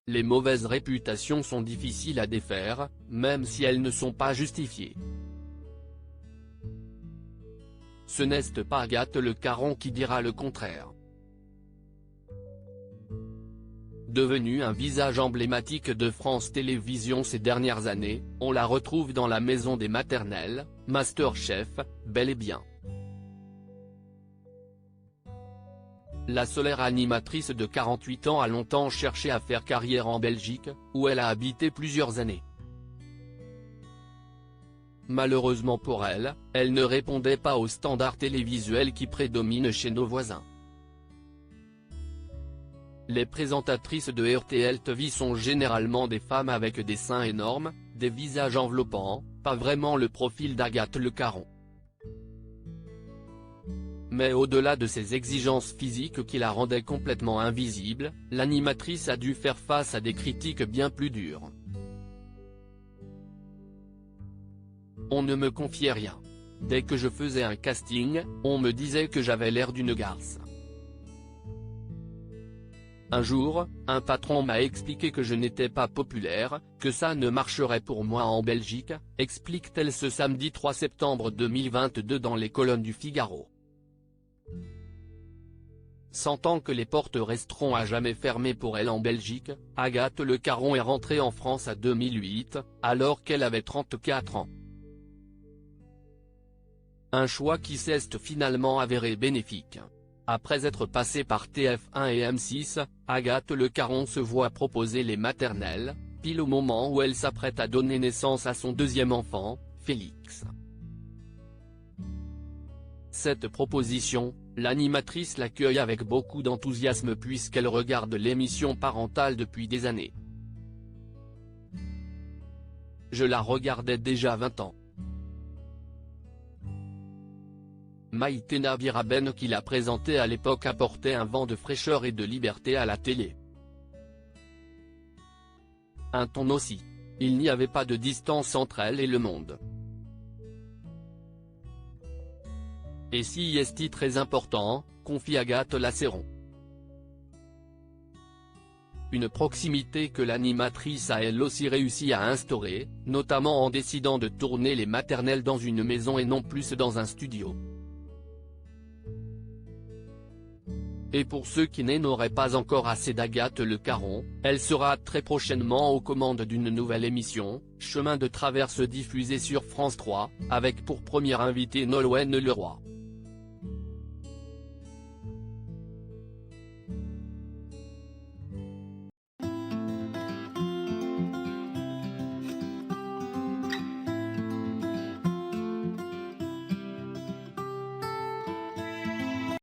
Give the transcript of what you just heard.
Les mauvaises réputations sont difficiles à défaire, même si elles ne sont pas justifiées. Ce n'est pas Agathe Le Caron qui dira le contraire. Devenue un visage emblématique de France Télévisions ces dernières années, on la retrouve dans la maison des maternelles, MasterChef, bel et bien. La solaire animatrice de 48 ans a longtemps cherché à faire carrière en Belgique, où elle a habité plusieurs années. Malheureusement pour elle, elle ne répondait pas aux standards télévisuels qui prédominent chez nos voisins. Les présentatrices de RTL TV sont généralement des femmes avec des seins énormes, des visages enveloppants, pas vraiment le profil d'Agathe Le Caron. Mais au-delà de ces exigences physiques qui la rendaient complètement invisible, l'animatrice a dû faire face à des critiques bien plus dures. On ne me confiait rien. Dès que je faisais un casting, on me disait que j'avais l'air d'une garce. Un jour, un patron m'a expliqué que je n'étais pas populaire, que ça ne marcherait pour moi en Belgique, explique-t-elle ce samedi 3 septembre 2022 dans les colonnes du Figaro. Sentant que les portes resteront à jamais fermées pour elle en Belgique, Agathe Le Caron est rentrée en France en 2008, alors qu'elle avait 34 ans. Un choix qui s'est finalement avéré bénéfique. Après être passée par TF1 et M6, Agathe Le Caron se voit proposer les maternelles, pile au moment où elle s'apprête à donner naissance à son deuxième enfant, Félix. Cette proposition, l'animatrice l'accueille avec beaucoup d'enthousiasme puisqu'elle regarde l'émission parentale depuis des années. Je la regardais déjà 20 ans. Maïté Nabiraben qui la présentait à l'époque apportait un vent de fraîcheur et de liberté à la télé. Un ton aussi. Il n'y avait pas de distance entre elle et le monde. Et si est très important, confie Agathe Lasseron. Une proximité que l'animatrice a elle aussi réussi à instaurer, notamment en décidant de tourner les maternelles dans une maison et non plus dans un studio. Et pour ceux qui n'auraient pas encore assez d'Agathe Le Caron, elle sera très prochainement aux commandes d'une nouvelle émission, Chemin de traverse diffusée sur France 3, avec pour première invitée Nolwenn Leroy.